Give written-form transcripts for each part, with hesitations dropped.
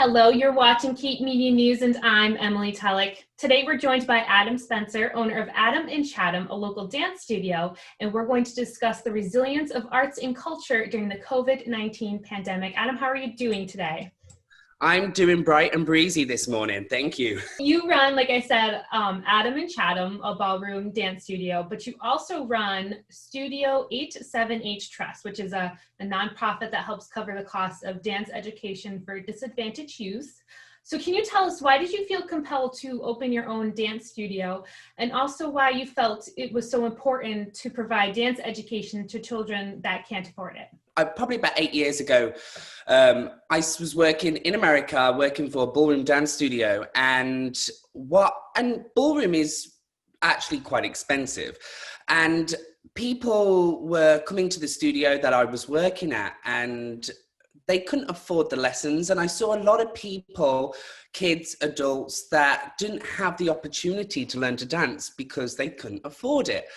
Hello, you're watching Cape Media News and I'm Emily Tullock. Today we're joined by Adam Spencer, owner of Adam in Chatham, a local dance studio, and we're going to discuss the resilience of arts and culture during the COVID-19 pandemic. Adam, how are you doing today? I'm doing bright and breezy this morning. Thank you. You run, like I said, Adam in Chatham, a ballroom dance studio, but you also run Studio 87H Trust, which is a nonprofit that helps cover the costs of dance education for disadvantaged youth. So can you tell us, why did you feel compelled to open your own dance studio, and also why you felt it was so important to provide dance education to children that can't afford it? Probably about 8 years ago, I was working in America, working for a ballroom dance studio, and ballroom is actually quite expensive. And people were coming to the studio that I was working at, and they couldn't afford the lessons. And I saw a lot of people, kids, adults, that didn't have the opportunity to learn to dance because they couldn't afford it.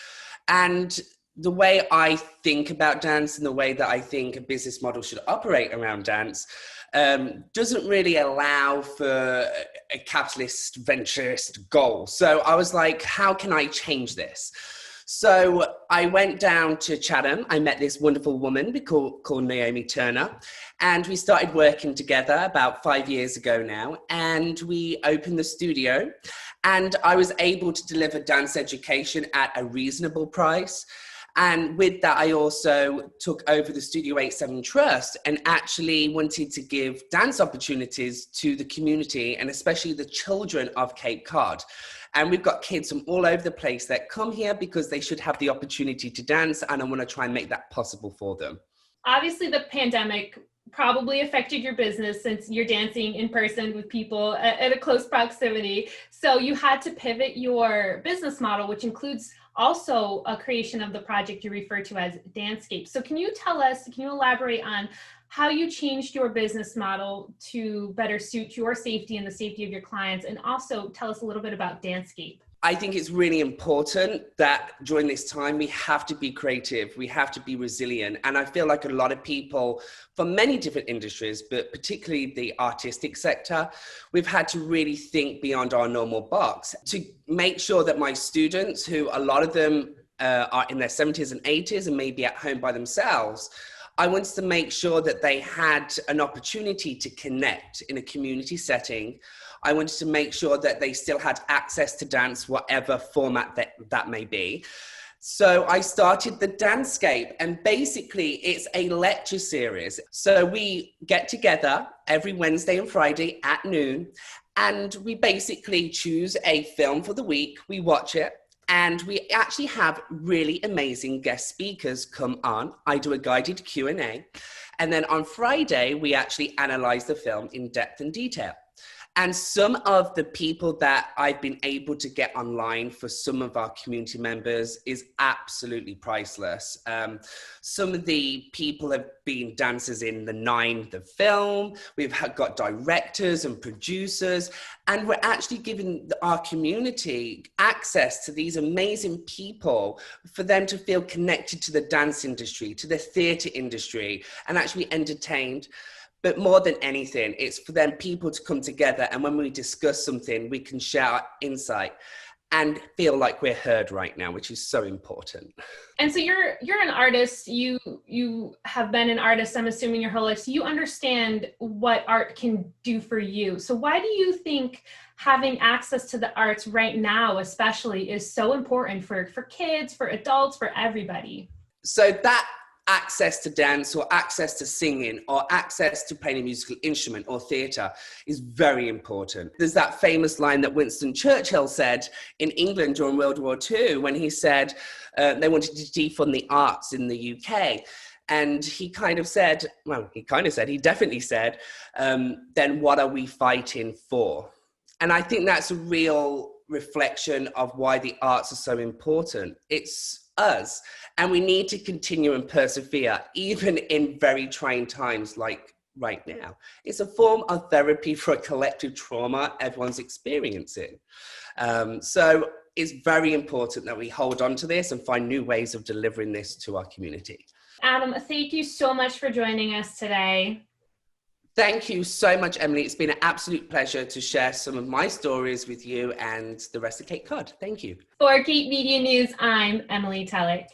And the way I think about dance and the way that I think a business model should operate around dance doesn't really allow for a capitalist, venturist goal. So I was like, how can I change this? So I went down to Chatham. I met this wonderful woman called Naomi Turner, and we started working together about 5 years ago now, and we opened the studio, and I was able to deliver dance education at a reasonable price. And with that, I also took over the Studio 87 Trust and actually wanted to give dance opportunities to the community, and especially the children of Cape Cod. And we've got kids from all over the place that come here because they should have the opportunity to dance, and I want to try and make that possible for them. Obviously, the pandemic probably affected your business since you're dancing in person with people at a close proximity. So you had to pivot your business model, which includes also a creation of the project you refer to as Dancescape. So can you elaborate on how you changed your business model to better suit your safety and the safety of your clients, and also tell us a little bit about Dancescape? I think it's really important that during this time, we have to be creative, we have to be resilient. And I feel like a lot of people from many different industries, but particularly the artistic sector, we've had to really think beyond our normal box to make sure that my students, who a lot of them are in their 70s and 80s and maybe at home by themselves, I wanted to make sure that they had an opportunity to connect in a community setting. I wanted to make sure that they still had access to dance, whatever format that may be. So I started the Dancescape, and basically it's a lecture series. So we get together every Wednesday and Friday at noon, and we basically choose a film for the week, we watch it, and we actually have really amazing guest speakers come on. I do a guided Q&A, and then on Friday, we actually analyze the film in depth and detail. And some of the people that I've been able to get online for some of our community members is absolutely priceless. Some of the people have been dancers in the film. We've got directors and producers, and we're actually giving our community access to these amazing people for them to feel connected to the dance industry, to the theatre industry, and actually entertained. But more than anything, it's for them people to come together, and when we discuss something, we can share our insight and feel like we're heard right now, which is so important. And so you're an artist. You have been an artist, I'm assuming, your whole life. So you understand what art can do for you. So why do you think having access to the arts right now, especially, is so important for kids, for adults, for everybody? So that access to dance, or access to singing, or access to playing a musical instrument or theatre is very important. There's that famous line that Winston Churchill said in England during World War II, when he said they wanted to defund the arts in the UK. And he definitely said, then what are we fighting for? And I think that's a real reflection of why the arts are so important. It's us, and we need to continue and persevere even in very trying times like right now. It's a form of therapy for a collective trauma everyone's experiencing. So it's very important that we hold on to this and find new ways of delivering this to our community. Adam, thank you so much for joining us today. Thank you so much, Emily. It's been an absolute pleasure to share some of my stories with you and the rest of Cape Cod. Thank you. For Cape Media News, I'm Emily Tullock.